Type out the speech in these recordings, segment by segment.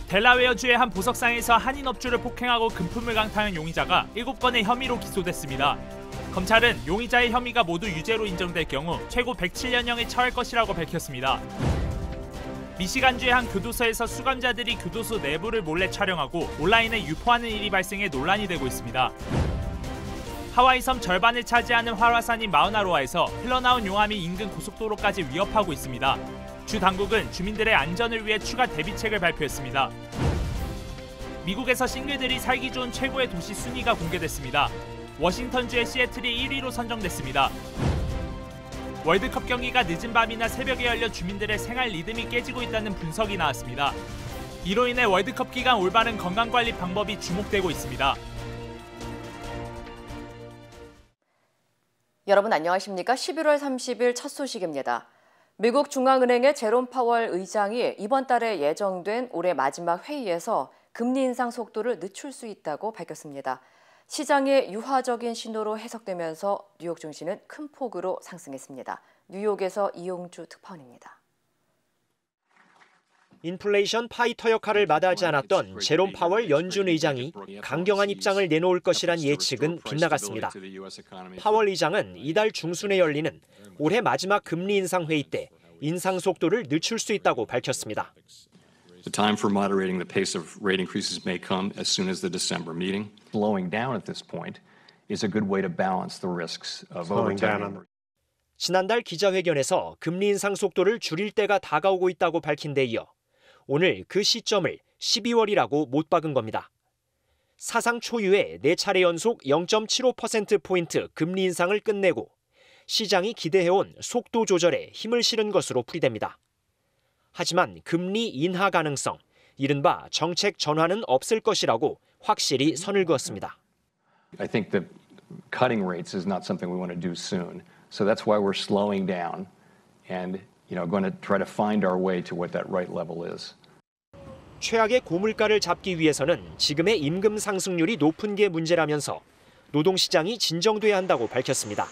델라웨어주의 한 보석상에서 한인 업주를 폭행하고 금품을 강탈한 용의자가 7건의 혐의로 기소됐습니다. 검찰은 용의자의 혐의가 모두 유죄로 인정될 경우 최고 107년형에 처할 것이라고 밝혔습니다. 미시간주의 한 교도소에서 수감자들이 교도소 내부를 몰래 촬영하고 온라인에 유포하는 일이 발생해 논란이 되고 있습니다. 하와이 섬 절반을 차지하는 활화산인 마우나로아에서 흘러나온 용암이 인근 고속도로까지 위협하고 있습니다. 주 당국은 주민들의 안전을 위해 추가 대비책을 발표했습니다. 미국에서 싱글들이 살기 좋은 최고의 도시 순위가 공개됐습니다. 워싱턴주의 시애틀이 1위로 선정됐습니다. 월드컵 경기가 늦은 밤이나 새벽에 열려 주민들의 생활 리듬이 깨지고 있다는 분석이 나왔습니다. 이로 인해 월드컵 기간 올바른 건강관리 방법이 주목되고 있습니다. 여러분 안녕하십니까? 11월 30일 첫 소식입니다. 미국 중앙은행의 제롬 파월 의장이 이번 달에 예정된 올해 마지막 회의에서 금리 인상 속도를 늦출 수 있다고 밝혔습니다. 시장의 유화적인 신호로 해석되면서 뉴욕 증시는 큰 폭으로 상승했습니다. 뉴욕에서 이용주 특파원입니다. 인플레이션 파이터 역할을 마다하지 않았던 제롬 파월 연준 의장이 강경한 입장을 내놓을 것이란 예측은 빗나갔습니다. 파월 의장은 이달 중순에 열리는 올해 마지막 금리 인상 회의 때 인상 속도를 늦출 수 있다고 밝혔습니다. The time for moderating the pace of rate increases may come as soon as the December meeting. Slowing down at this point is a good way to balance the risks of overtime. 지난달 기자회견에서 금리 인상 속도를 줄일 때가 다가오고 있다고 밝힌 데 이어 오늘 그 시점을 12월이라고 못 박은 겁니다. 사상 초유의 4차례 연속 0.75%포인트 금리 인상을 끝내고 시장이 기대해온 속도 조절에 힘을 실은 것으로 풀이됩니다. 하지만 금리 인하 가능성, 이른바 정책 전환은 없을 것이라고 확실히 선을 그었습니다. I think that cutting rates is not something we want to do soon. So that's why we're slowing down and going to try to find our way to what that right level is. 최악의 고물가를 잡기 위해서는 지금의 임금 상승률이 높은 게 문제라면서 노동시장이 진정돼야 한다고 밝혔습니다.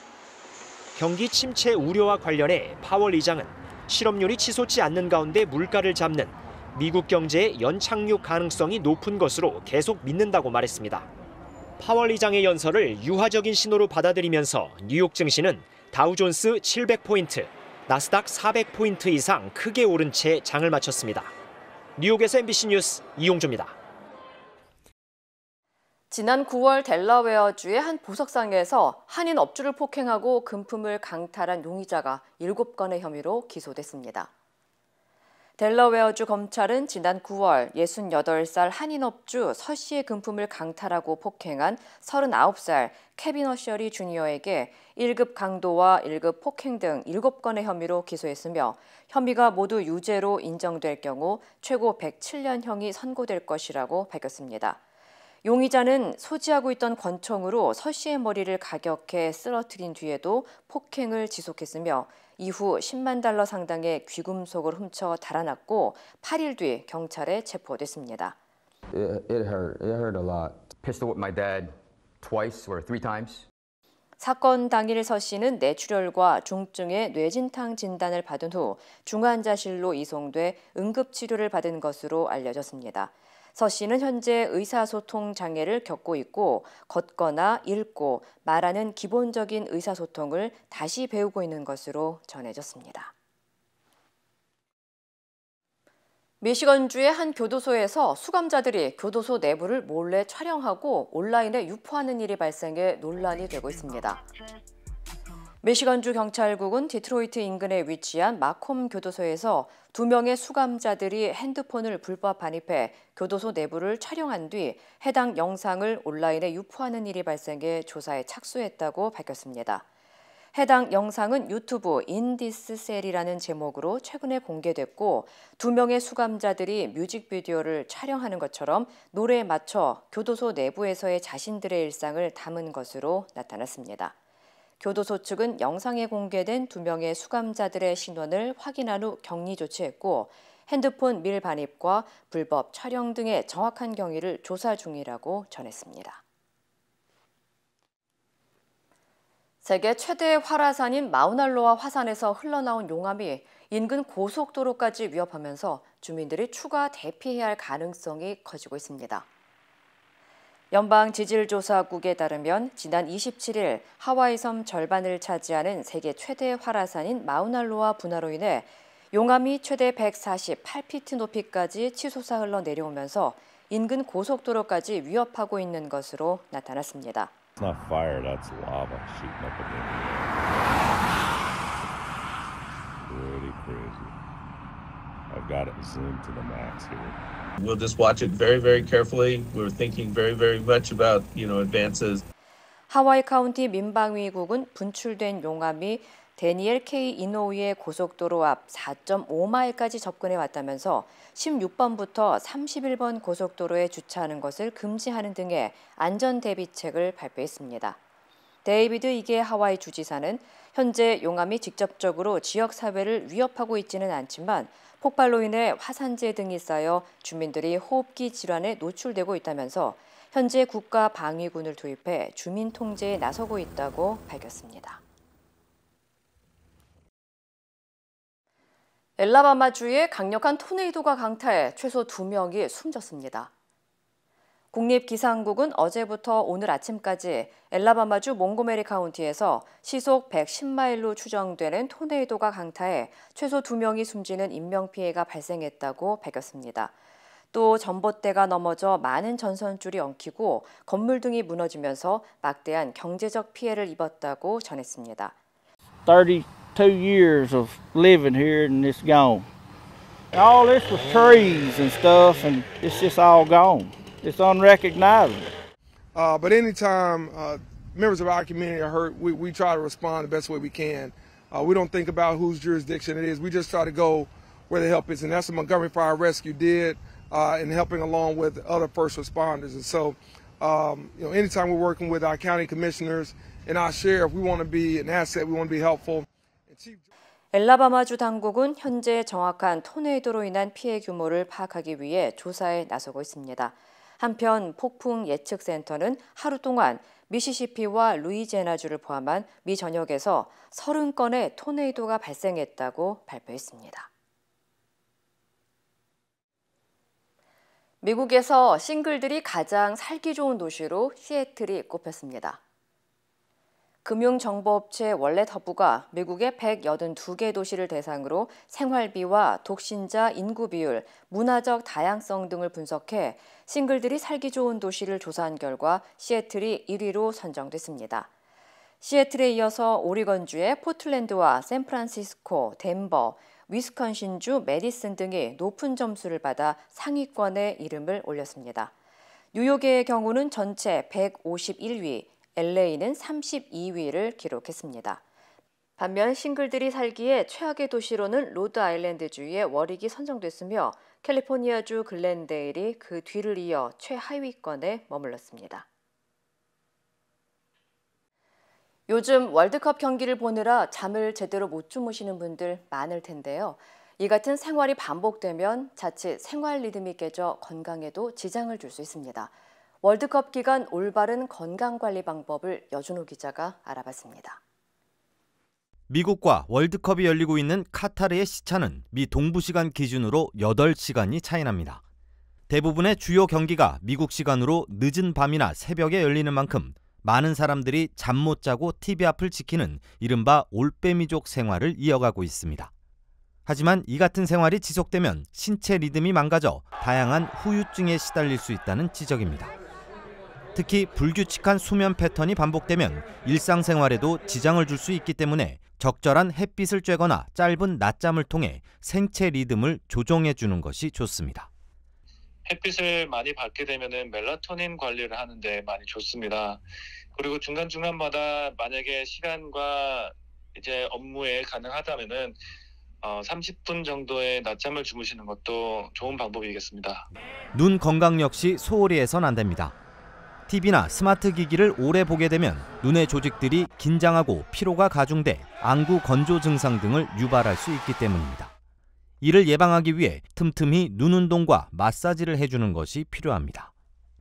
경기 침체 우려와 관련해 파월 의장은 실업률이 치솟지 않는 가운데 물가를 잡는 미국 경제의 연착륙 가능성이 높은 것으로 계속 믿는다고 말했습니다. 파월 의장의 연설을 유화적인 신호로 받아들이면서 뉴욕 증시는 다우존스 700포인트, 나스닥 400포인트 이상 크게 오른 채 장을 마쳤습니다. 뉴욕에서 MBC 뉴스 이용주입니다. 지난 9월 델라웨어주의 한 보석상에서 한인 업주를 폭행하고 금품을 강탈한 용의자가 7건의 혐의로 기소됐습니다. 델라웨어주 검찰은 지난 9월 68살 한인 업주 서 씨의 금품을 강탈하고 폭행한 39살 케빈 어셔리 주니어에게 1급 강도와 1급 폭행 등 7건의 혐의로 기소했으며 혐의가 모두 유죄로 인정될 경우 최고 107년형이 선고될 것이라고 밝혔습니다. 용의자는 소지하고 있던 권총으로 서 씨의 머리를 가격해 쓰러뜨린 뒤에도 폭행을 지속했으며 이후 10만 달러 상당의 귀금속을 훔쳐 달아났고 8일 뒤 경찰에 체포됐습니다. It hurt a lot. Pistol whipped my dad twice or 3 times. 사건 당일 서 씨는 뇌출혈과 중증의 뇌진탕 진단을 받은 후 중환자실로 이송돼 응급치료를 받은 것으로 알려졌습니다. 서 씨는 현재 의사소통 장애를 겪고 있고 걷거나 읽고 말하는 기본적인 의사소통을 다시 배우고 있는 것으로 전해졌습니다. 미시건주의 한 교도소에서 수감자들이 교도소 내부를 몰래 촬영하고 온라인에 유포하는 일이 발생해 논란이 되고 있습니다. 미시건주 경찰국은 디트로이트 인근에 위치한 마콤 교도소에서 2명의 수감자들이 핸드폰을 불법 반입해 교도소 내부를 촬영한 뒤 해당 영상을 온라인에 유포하는 일이 발생해 조사에 착수했다고 밝혔습니다. 해당 영상은 유튜브 인디스셀이라는 제목으로 최근에 공개됐고 2명의 수감자들이 뮤직비디오를 촬영하는 것처럼 노래에 맞춰 교도소 내부에서의 자신들의 일상을 담은 것으로 나타났습니다. 교도소 측은 영상에 공개된 2명의 수감자들의 신원을 확인한 후 격리 조치했고 핸드폰 밀반입과 불법 촬영 등의 정확한 경위를 조사 중이라고 전했습니다. 세계 최대의 활화산인 마우나로아 화산에서 흘러나온 용암이 인근 고속도로까지 위협하면서 주민들이 추가 대피해야 할 가능성이 커지고 있습니다. 연방지질조사국에 따르면 지난 27일 하와이 섬 절반을 차지하는 세계 최대 활화산인 마우나로아 분화로 인해 용암이 최대 148피트 높이까지 치솟아 흘러내려오면서 인근 고속도로까지 위협하고 있는 것으로 나타났습니다. It's not fire, that's lava shooting up in the air. Pretty crazy. I've got it zoomed to the max here. We'll just watch it very, very carefully. We're thinking very, very much about, advances. 하와이 카운티 민방위국은 분출된 용암이 데니엘 K 이노우의 고속도로 앞 4.5마일까지 접근해 왔다면서 16번부터 31번 고속도로에 주차하는 것을 금지하는 등의 안전 대비책을 발표했습니다. 데이비드 이게 하와이 주지사는 현재 용암이 직접적으로 지역 사회를 위협하고 있지는 않지만 폭발로 인해 화산재 등이 쌓여 주민들이 호흡기 질환에 노출되고 있다면서 현재 국가 방위군을 투입해 주민 통제에 나서고 있다고 밝혔습니다. 엘라바마주에 강력한 토네이도가 강타해 최소 2명이 숨졌습니다. 국립기상국은 어제부터 오늘 아침까지 엘라바마주 몽고메리 카운티에서 시속 110마일로 추정되는 토네이도가 강타해 최소 2명이 숨지는 인명피해가 발생했다고 밝혔습니다. 또 전봇대가 넘어져 많은 전선줄이 엉키고 건물 등이 무너지면서 막대한 경제적 피해를 입었다고 전했습니다. 32 years of living here and it's gone. All this was trees and stuff and it's just all gone. It's unrecognizable. But anytime members of our community are hurt, we try to respond the best way we can. We don't think about whose jurisdiction it is. We just try to go where the help is. And that's what Montgomery Fire Rescue did in helping along with other first responders. And so, anytime we're working with our county commissioners and our sheriff, we want to be an asset. We want to be helpful. 엘라바마주 당국은 현재 정확한 토네이도로 인한 피해 규모를 파악하기 위해 조사에 나서고 있습니다. 한편 폭풍 예측센터는 하루 동안 미시시피와 루이지애나주를 포함한 미 전역에서 30건의 토네이도가 발생했다고 발표했습니다. 미국에서 싱글들이 가장 살기 좋은 도시로 시애틀이 꼽혔습니다. 금융정보업체 월렛 허브가 미국의 182개 도시를 대상으로 생활비와 독신자 인구 비율, 문화적 다양성 등을 분석해 싱글들이 살기 좋은 도시를 조사한 결과 시애틀이 1위로 선정됐습니다. 시애틀에 이어서 오리건주의 포틀랜드와 샌프란시스코, 덴버, 위스콘신주 메디슨 등이 높은 점수를 받아 상위권에 이름을 올렸습니다. 뉴욕의 경우는 전체 151위, LA는 32위를 기록했습니다. 반면 싱글들이 살기에 최악의 도시로는 로드아일랜드주의 워릭이 선정됐으며 캘리포니아주 글렌데일이 그 뒤를 이어 최하위권에 머물렀습니다. 요즘 월드컵 경기를 보느라 잠을 제대로 못 주무시는 분들 많을 텐데요. 이 같은 생활이 반복되면 자칫 생활 리듬이 깨져 건강에도 지장을 줄 수 있습니다. 월드컵 기간 올바른 건강관리 방법을 여준호 기자가 알아봤습니다. 미국과 월드컵이 열리고 있는 카타르의 시차는 미 동부시간 기준으로 8시간이 차이납니다. 대부분의 주요 경기가 미국 시간으로 늦은 밤이나 새벽에 열리는 만큼 많은 사람들이 잠 못 자고 TV 앞을 지키는 이른바 올빼미족 생활을 이어가고 있습니다. 하지만 이 같은 생활이 지속되면 신체 리듬이 망가져 다양한 후유증에 시달릴 수 있다는 지적입니다. 특히 불규칙한 수면 패턴이 반복되면 일상생활에도 지장을 줄 수 있기 때문에 적절한 햇빛을 쬐거나 짧은 낮잠을 통해 생체 리듬을 조정해 주는 것이 좋습니다. 햇빛을 많이 받게 되면은 멜라토닌 관리를 하는데 많이 좋습니다. 그리고 중간중간마다 만약에 시간과 이제 업무에 가능하다면은 30분 정도의 낮잠을 주무시는 것도 좋은 방법이겠습니다. 눈 건강 역시 소홀히 해선 안 됩니다. TV나 스마트 기기를 오래 보게 되면 눈의 조직들이 긴장하고 피로가 가중돼 안구 건조 증상 등을 유발할 수 있기 때문입니다. 이를 예방하기 위해 틈틈이 눈 운동과 마사지를 해주는 것이 필요합니다.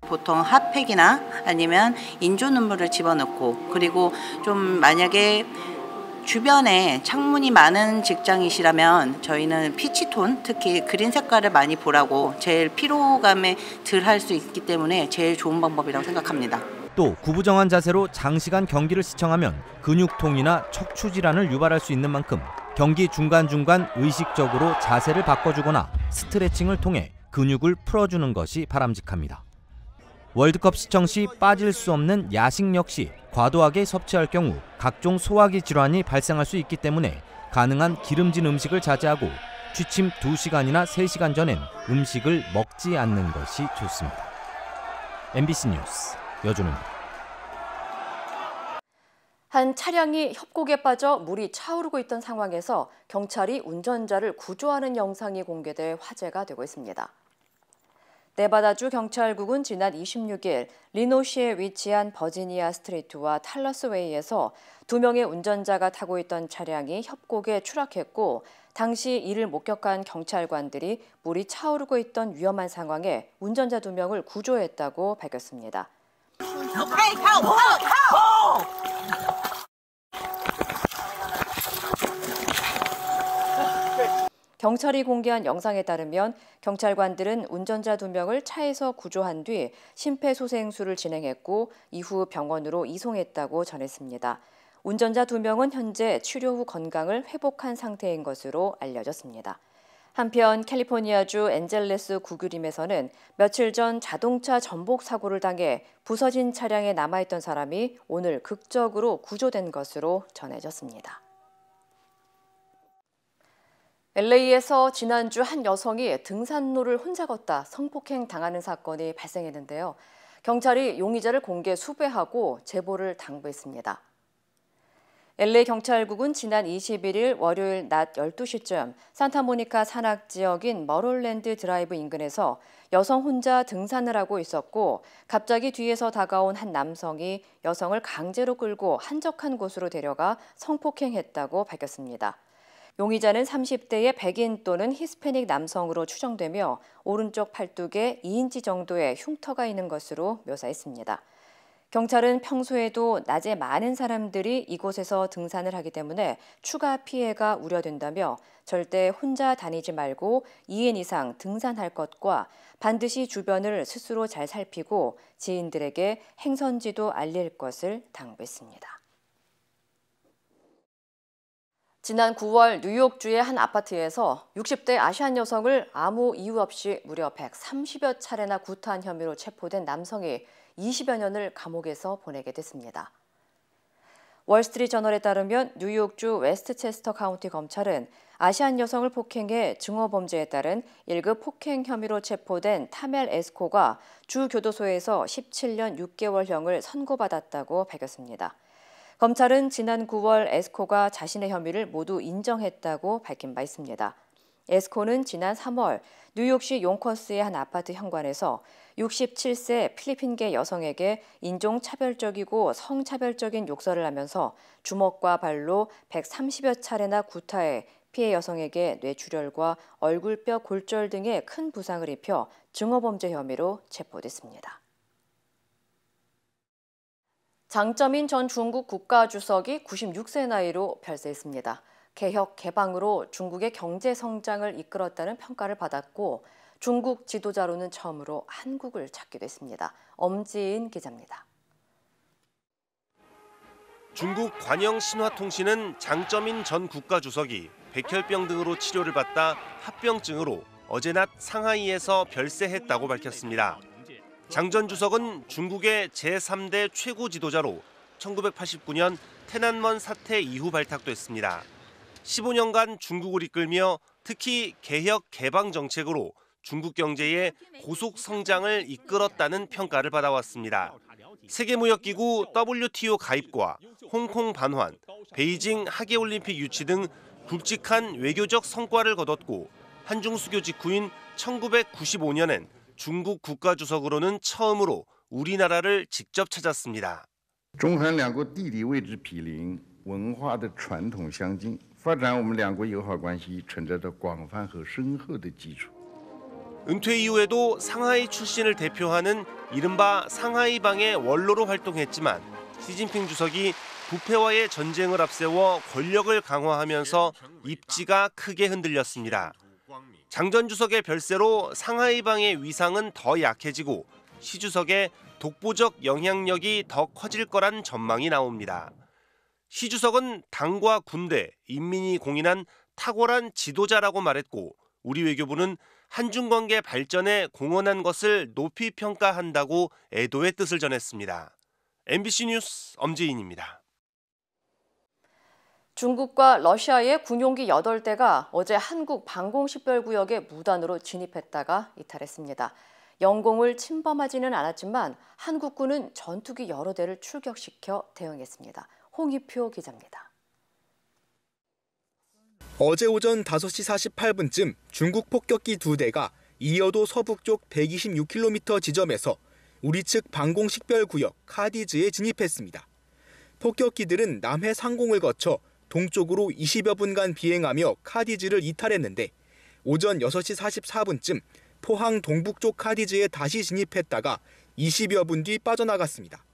보통 핫팩이나 아니면 인조 눈물을 집어넣고, 그리고 좀 만약에 주변에 창문이 많은 직장이시라면 저희는 피치톤, 특히 그린 색깔을 많이 보라고, 제일 피로감에 덜 할 수 있기 때문에 제일 좋은 방법이라고 생각합니다. 또 구부정한 자세로 장시간 경기를 시청하면 근육통이나 척추 질환을 유발할 수 있는 만큼 경기 중간중간 의식적으로 자세를 바꿔주거나 스트레칭을 통해 근육을 풀어주는 것이 바람직합니다. 월드컵 시청 시 빠질 수 없는 야식 역시 과도하게 섭취할 경우 각종 소화기 질환이 발생할 수 있기 때문에 가능한 기름진 음식을 자제하고 취침 2시간이나 3시간 전엔 음식을 먹지 않는 것이 좋습니다. MBC 뉴스 여준우입니다. 한 차량이 협곡에 빠져 물이 차오르고 있던 상황에서 경찰이 운전자를 구조하는 영상이 공개돼 화제가 되고 있습니다. 네바다주 경찰국은 지난 26일 리노시에 위치한 버지니아 스트리트와 탈러스웨이에서 2명의 운전자가 타고 있던 차량이 협곡에 추락했고, 당시 이를 목격한 경찰관들이 물이 차오르고 있던 위험한 상황에 운전자 2명을 구조했다고 밝혔습니다. 경찰이 공개한 영상에 따르면 경찰관들은 운전자 2명을 차에서 구조한 뒤 심폐소생술을 진행했고 이후 병원으로 이송했다고 전했습니다. 운전자 2명은 현재 치료 후 건강을 회복한 상태인 것으로 알려졌습니다. 한편 캘리포니아주 앤젤레스 구규림에서는 며칠 전 자동차 전복 사고를 당해 부서진 차량에 남아있던 사람이 오늘 극적으로 구조된 것으로 전해졌습니다. LA에서 지난주 한 여성이 등산로를 혼자 걷다 성폭행 당하는 사건이 발생했는데요. 경찰이 용의자를 공개 수배하고 제보를 당부했습니다. LA 경찰국은 지난 21일 월요일 낮 12시쯤 산타모니카 산악 지역인 머롤랜드 드라이브 인근에서 여성 혼자 등산을 하고 있었고, 갑자기 뒤에서 다가온 한 남성이 여성을 강제로 끌고 한적한 곳으로 데려가 성폭행했다고 밝혔습니다. 용의자는 30대의 백인 또는 히스패닉 남성으로 추정되며 오른쪽 팔뚝에 2인치 정도의 흉터가 있는 것으로 묘사했습니다. 경찰은 평소에도 낮에 많은 사람들이 이곳에서 등산을 하기 때문에 추가 피해가 우려된다며 절대 혼자 다니지 말고 2인 이상 등산할 것과 반드시 주변을 스스로 잘 살피고 지인들에게 행선지도 알릴 것을 당부했습니다. 지난 9월 뉴욕주의 한 아파트에서 60대 아시안 여성을 아무 이유 없이 무려 130여 차례나 구타한 혐의로 체포된 남성이 20여 년을 감옥에서 보내게 됐습니다. 월스트리트저널에 따르면 뉴욕주 웨스트체스터 카운티 검찰은 아시안 여성을 폭행해 증오범죄에 따른 1급 폭행 혐의로 체포된 타멜 에스코가 주 교도소에서 17년 6개월형을 선고받았다고 밝혔습니다. 검찰은 지난 9월 에스코가 자신의 혐의를 모두 인정했다고 밝힌 바 있습니다. 에스코는 지난 3월 뉴욕시 용커스의 한 아파트 현관에서 67세 필리핀계 여성에게 인종차별적이고 성차별적인 욕설을 하면서 주먹과 발로 130여 차례나 구타해 피해 여성에게 뇌출혈과 얼굴뼈 골절 등의 큰 부상을 입혀 증오범죄 혐의로 체포됐습니다. 장쩌민 전 중국 국가주석이 96세 나이로 별세했습니다. 개혁, 개방으로 중국의 경제 성장을 이끌었다는 평가를 받았고 중국 지도자로는 처음으로 한국을 찾게 됐습니다. 엄지인 기자입니다. 중국 관영신화통신은 장쩌민 전 국가주석이 백혈병 등으로 치료를 받다 합병증으로 어제 낮 상하이에서 별세했다고 밝혔습니다. 장 전 주석은 중국의 제3대 최고 지도자로 1989년 테난먼 사태 이후 발탁됐습니다. 15년간 중국을 이끌며 특히 개혁 개방 정책으로 중국 경제의 고속 성장을 이끌었다는 평가를 받아왔습니다. 세계무역기구 WTO 가입과 홍콩 반환, 베이징 하계올림픽 유치 등 굵직한 외교적 성과를 거뒀고 한중 수교 직후인 1995년엔 중국 국가주석으로는 처음으로 우리나라를 직접 찾았습니다. 中韩两国地理位置毗邻，文化的传统相近，发展我们两国友好关系存在着广泛和深厚的基础。 은퇴 이후에도 상하이 출신을 대표하는 이른바 상하이방의 원로로 활동했지만 시진핑 주석이 부패와의 전쟁을 앞세워 권력을 강화하면서 입지가 크게 흔들렸습니다. 장 전 주석의 별세로 상하이방의 위상은 더 약해지고 시 주석의 독보적 영향력이 더 커질 거란 전망이 나옵니다. 시 주석은 당과 군대, 인민이 공인한 탁월한 지도자라고 말했고 우리 외교부는 한중 관계 발전에 공헌한 것을 높이 평가한다고 애도의 뜻을 전했습니다. MBC 뉴스 엄지인입니다. 중국과 러시아의 군용기 8대가 어제 한국 방공식별구역에 무단으로 진입했다가 이탈했습니다. 영공을 침범하지는 않았지만 한국군은 전투기 여러 대를 출격시켜 대응했습니다. 홍희표 기자입니다. 어제 오전 5시 48분쯤 중국 폭격기 2대가 이어도 서북쪽 126km 지점에서 우리 측 방공식별구역 카디즈에 진입했습니다. 폭격기들은 남해 상공을 거쳐 동쪽으로 20여 분간 비행하며 카디즈를 이탈했는데 오전 6시 44분쯤 포항 동북쪽 카디즈에 다시 진입했다가 20여 분 뒤 빠져나갔습니다.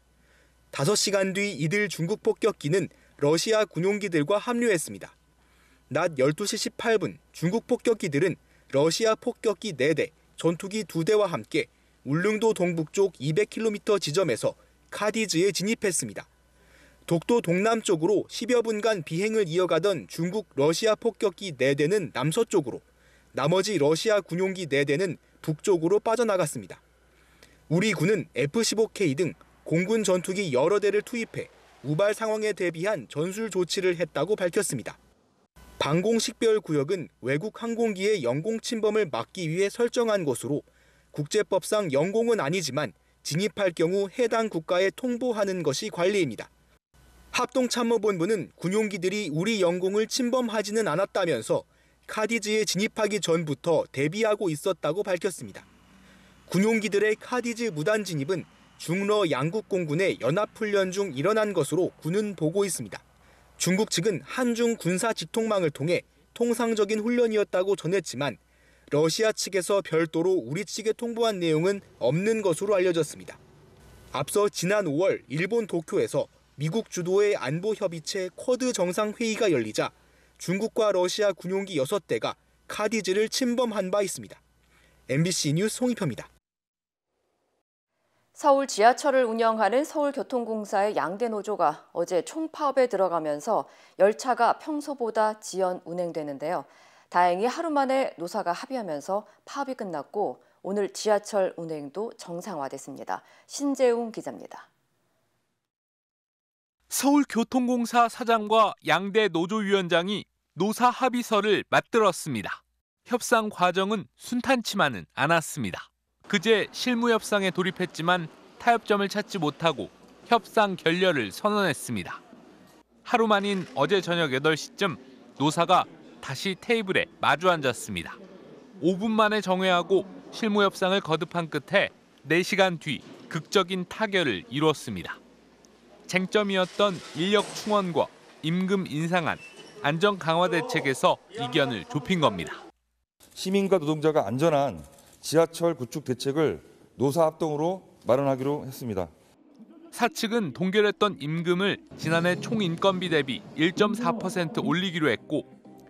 5시간 뒤 이들 중국 폭격기는 러시아 군용기들과 합류했습니다. 낮 12시 18분 중국 폭격기들은 러시아 폭격기 4대, 전투기 2대와 함께 울릉도 동북쪽 200km 지점에서 카디즈에 진입했습니다. 독도 동남쪽으로 10여 분간 비행을 이어가던 중국 러시아 폭격기 4대는 남서쪽으로, 나머지 러시아 군용기 4대는 북쪽으로 빠져나갔습니다. 우리 군은 F-15K 등 공군 전투기 여러 대를 투입해 우발 상황에 대비한 전술 조치를 했다고 밝혔습니다. 방공식별구역은 외국 항공기의 영공 침범을 막기 위해 설정한 곳으로 국제법상 영공은 아니지만 진입할 경우 해당 국가에 통보하는 것이 관리입니다. 합동참모본부는 군용기들이 우리 영공을 침범하지는 않았다면서 카디즈에 진입하기 전부터 대비하고 있었다고 밝혔습니다. 군용기들의 카디즈 무단 진입은 중러 양국 공군의 연합훈련 중 일어난 것으로 군은 보고 있습니다. 중국 측은 한중 군사 직통망을 통해 통상적인 훈련이었다고 전했지만 러시아 측에서 별도로 우리 측에 통보한 내용은 없는 것으로 알려졌습니다. 앞서 지난 5월 일본 도쿄에서 미국 주도의 안보협의체 쿼드 정상회의가 열리자 중국과 러시아 군용기 6대가 카디즈를 침범한 바 있습니다. MBC 뉴스 송희표입니다. 서울 지하철을 운영하는 서울교통공사의 양대 노조가 어제 총파업에 들어가면서 열차가 평소보다 지연 운행되는데요. 다행히 하루 만에 노사가 합의하면서 파업이 끝났고 오늘 지하철 운행도 정상화됐습니다. 신재웅 기자입니다. 서울교통공사 사장과 양대 노조위원장이 노사 합의서를 맞들었습니다. 협상 과정은 순탄치만은 않았습니다. 그제 실무협상에 돌입했지만 타협점을 찾지 못하고 협상 결렬을 선언했습니다. 하루 만인 어제 저녁 8시쯤 노사가 다시 테이블에 마주 앉았습니다. 5분 만에 정회하고 실무협상을 거듭한 끝에 4시간 뒤 극적인 타결을 이뤘습니다. 쟁점이었던 인력 충원과 임금 인상안, 안전 강화 대책에서 이견을 좁힌 겁니다. 시민과 노동자가 안전한 지하철 구축 대책을 노사 합동으로 마련하기로 했습니다. 사측은 동결했던 임금을 지난해 총인건비 대비 1.4% 올리기로 했고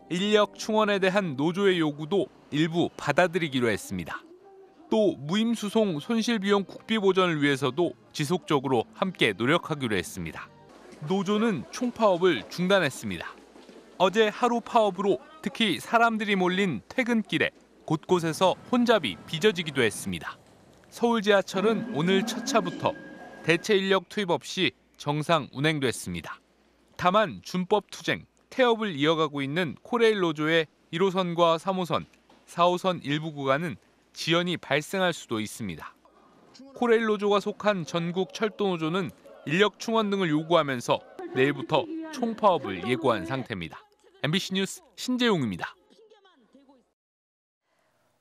인력 충원에 대한 노조의 요구도 일부 받아들이기로 했습니다. 또 무임수송 손실비용 국비 보전을 위해서도 지속적으로 함께 노력하기로 했습니다. 노조는 총파업을 중단했습니다. 어제 하루 파업으로 특히 사람들이 몰린 퇴근길에 곳곳에서 혼잡이 빚어지기도 했습니다. 서울 지하철은 오늘 첫 차부터 대체 인력 투입 없이 정상 운행됐습니다. 다만 준법 투쟁, 태업을 이어가고 있는 코레일 노조의 1호선과 3호선, 4호선 일부 구간은 지연이 발생할 수도 있습니다. 코레일 노조가 속한 전국 철도 노조는 인력 충원 등을 요구하면서 내일부터 총파업을 예고한 상태입니다. MBC 뉴스 신재용입니다.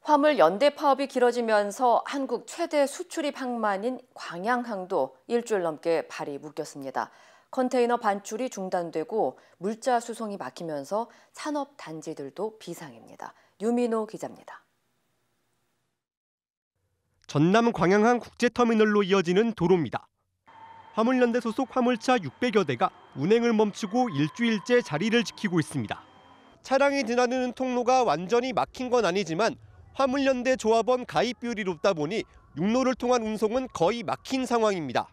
화물 연대 파업이 길어지면서 한국 최대 수출입 항만인 광양항도 일주일 넘게 발이 묶였습니다. 컨테이너 반출이 중단되고 물자 수송이 막히면서 산업 단지들도 비상입니다. 유민호 기자입니다. 전남 광양항 국제터미널로 이어지는 도로입니다. 화물연대 소속 화물차 600여 대가 운행을 멈추고 일주일째 자리를 지키고 있습니다. 차량이 드나드는 통로가 완전히 막힌 건 아니지만 화물연대 조합원 가입 비율이 높다 보니 육로를 통한 운송은 거의 막힌 상황입니다.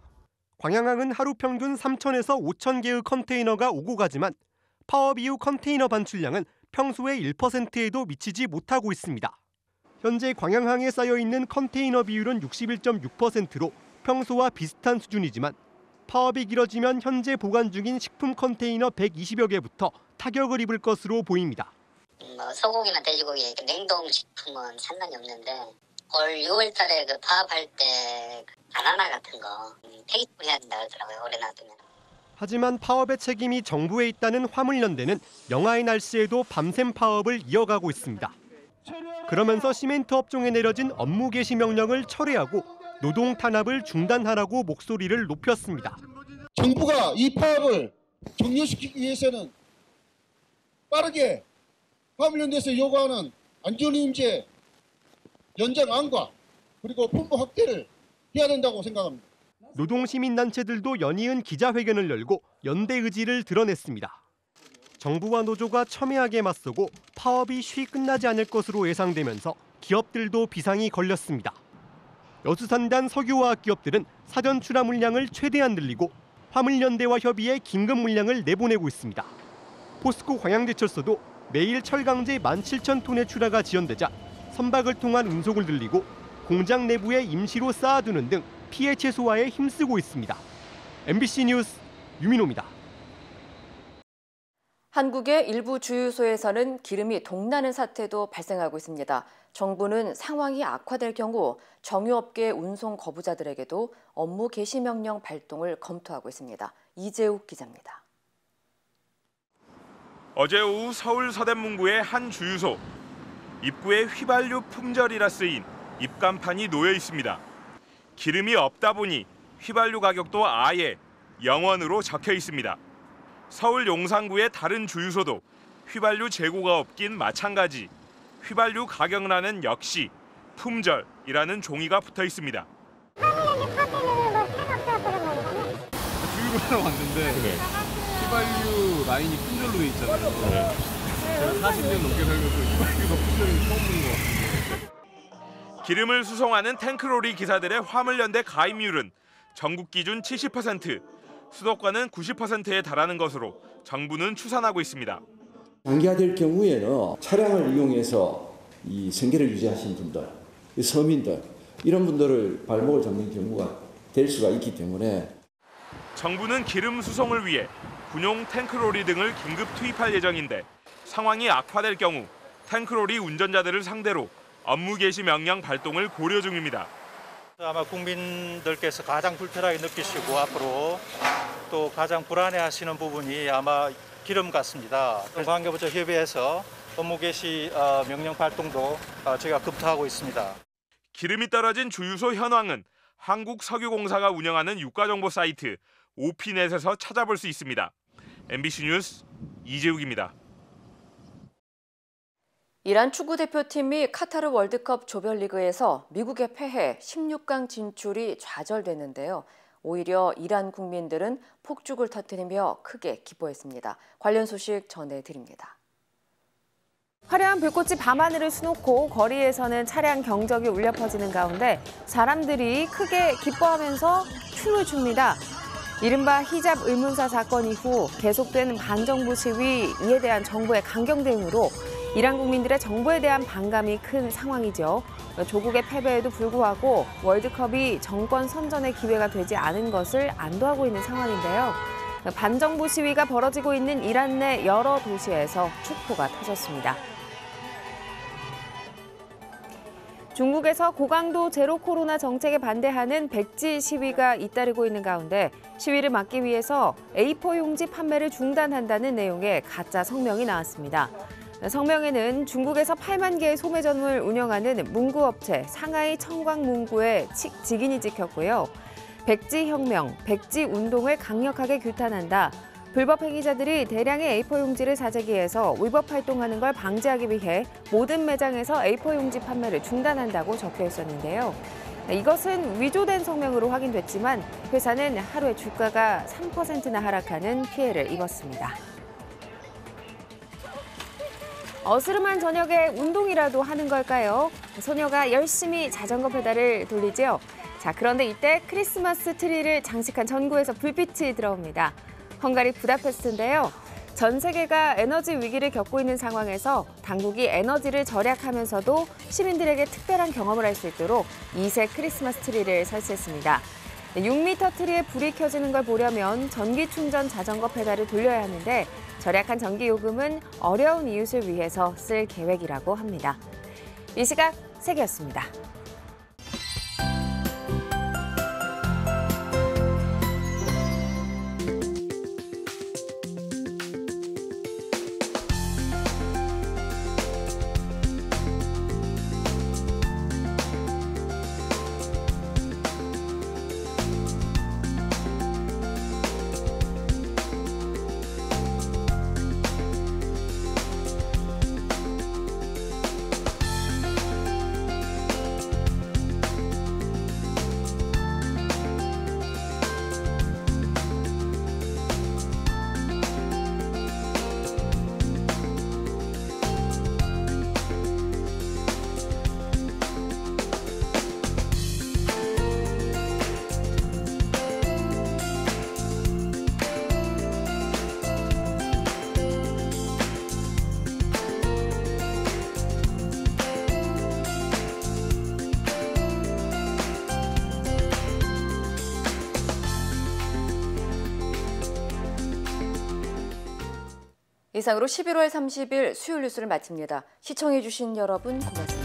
광양항은 하루 평균 3,000에서 5,000 개의 컨테이너가 오고 가지만 파업 이후 컨테이너 반출량은 평소의 1%에도 미치지 못하고 있습니다. 현재 광양항에 쌓여있는 컨테이너 비율은 61.6%로 평소와 비슷한 수준이지만 파업이 길어지면 현재 보관 중인 식품 컨테이너 120여 개부터 타격을 입을 것으로 보입니다. 소고기나 돼지고기, 냉동식품은 상관이 없는데 올 6월 달에 그 파업할 때 바나나 같은 거 폐기해야 된다 그러더라고요. 오래 놔두면. 하지만 파업의 책임이 정부에 있다는 화물연대는 영하의 날씨에도 밤샘 파업을 이어가고 있습니다. 그러면서 시멘트 업종에 내려진 업무 개시 명령을 철회하고 노동 탄압을 중단하라고 목소리를 높였습니다. 정부가 이 파업을 종료시키기 위해서는 빠르게 화물연대에서 요구하는 안전임제 연장안과 그리고 분부 확대를 해야 된다고 생각합니다. 노동시민단체들도 연이은 기자회견을 열고 연대 의지를 드러냈습니다. 정부와 노조가 첨예하게 맞서고 파업이 쉬 끝나지 않을 것으로 예상되면서 기업들도 비상이 걸렸습니다. 여수산단 석유화학 기업들은 사전 출하 물량을 최대한 늘리고 화물연대와 협의해 긴급 물량을 내보내고 있습니다. 포스코 광양제철소도 매일 철강제 17,000톤의 출하가 지연되자 선박을 통한 운송을 늘리고 공장 내부에 임시로 쌓아두는 등 피해 최소화에 힘쓰고 있습니다. MBC 뉴스 유민호입니다. 한국의 일부 주유소에서는 기름이 동나는 사태도 발생하고 있습니다. 정부는 상황이 악화될 경우 정유업계 운송 거부자들에게도 업무 개시 명령 발동을 검토하고 있습니다. 이재욱 기자입니다. 어제 오후 서울 서대문구의 한 주유소. 입구에 휘발유 품절이라 쓰인 입간판이 놓여 있습니다. 기름이 없다 보니 휘발유 가격도 아예 영원으로 적혀 있습니다. 서울 용산구의 다른 주유소도 휘발유 재고가 없긴 마찬가지. 휘발유 가격란은 역시 품절이라는 종이가 붙어 있습니다. 주유를 하러 왔는데 휘발유 라인이 품절로 돼 있잖아요. 제가 40년 넘게 살면서 휘발유가 품절인 처음 본 것 같아요. 기름을 수송하는 탱크로리 기사들의 화물연대 가입률은 전국 기준 70%, 수도권은 90%에 달하는 것으로 정부는 추산하고 있습니다. 장기화될 경우에는 차량을 이용해서 이 생계를 유지하시는 분들, 서민들 이런 분들을 발목을 잡는 경우가 될 수가 있기 때문에 정부는 기름 수송을 위해 군용 탱크로리 등을 긴급 투입할 예정인데 상황이 악화될 경우 탱크로리 운전자들을 상대로 업무 개시 명령 발동을 고려 중입니다. 아마 국민들께서 가장 불편하게 느끼시고 앞으로 또 가장 불안해하시는 부분이 아마 기름 같습니다. 관계부처 협의해서 업무 개시 명령 발동도 저희가 검토하고 있습니다. 기름이 떨어진 주유소 현황은 한국석유공사가 운영하는 유가정보 사이트 오피넷에서 찾아볼 수 있습니다. MBC 뉴스 이재욱입니다. 이란 축구대표팀이 카타르 월드컵 조별리그에서 미국에 패해 16강 진출이 좌절됐는데요. 오히려 이란 국민들은 폭죽을 터뜨리며 크게 기뻐했습니다. 관련 소식 전해드립니다. 화려한 불꽃이 밤하늘을 수놓고 거리에서는 차량 경적이 울려 퍼지는 가운데 사람들이 크게 기뻐하면서 춤을 춥니다. 이른바 히잡 의문사 사건 이후 계속된 반정부 시위, 이에 대한 정부의 강경 대응으로 이란 국민들의 정부에 대한 반감이 큰 상황이죠. 조국의 패배에도 불구하고 월드컵이 정권 선전의 기회가 되지 않은 것을 안도하고 있는 상황인데요. 반정부 시위가 벌어지고 있는 이란 내 여러 도시에서 축포가 터졌습니다. 중국에서 고강도 제로 코로나 정책에 반대하는 백지 시위가 잇따르고 있는 가운데 시위를 막기 위해서 A4 용지 판매를 중단한다는 내용의 가짜 성명이 나왔습니다. 성명에는 중국에서 8만 개의 소매점을 운영하는 문구업체 상하이 청광문구의 직인이 찍혔고요. 백지혁명, 백지운동을 강력하게 규탄한다. 불법 행위자들이 대량의 A4 용지를 사재기해서 위법 활동하는 걸 방지하기 위해 모든 매장에서 A4 용지 판매를 중단한다고 적혀 있었는데요. 이것은 위조된 성명으로 확인됐지만 회사는 하루에 주가가 3%나 하락하는 피해를 입었습니다. 어스름한 저녁에 운동이라도 하는 걸까요? 소녀가 열심히 자전거 페달을 돌리죠. 자, 그런데 이때 크리스마스 트리를 장식한 전구에서 불빛이 들어옵니다. 헝가리 부다페스트인데요. 전 세계가 에너지 위기를 겪고 있는 상황에서 당국이 에너지를 절약하면서도 시민들에게 특별한 경험을 할 수 있도록 2색 크리스마스 트리를 설치했습니다. 6m 트리에 불이 켜지는 걸 보려면 전기 충전 자전거 페달을 돌려야 하는데 절약한 전기 요금은 어려운 이웃을 위해서 쓸 계획이라고 합니다. 이 시각 세계였습니다. 이상으로 11월 30일 수요일 뉴스를 마칩니다. 시청해주신 여러분 고맙습니다.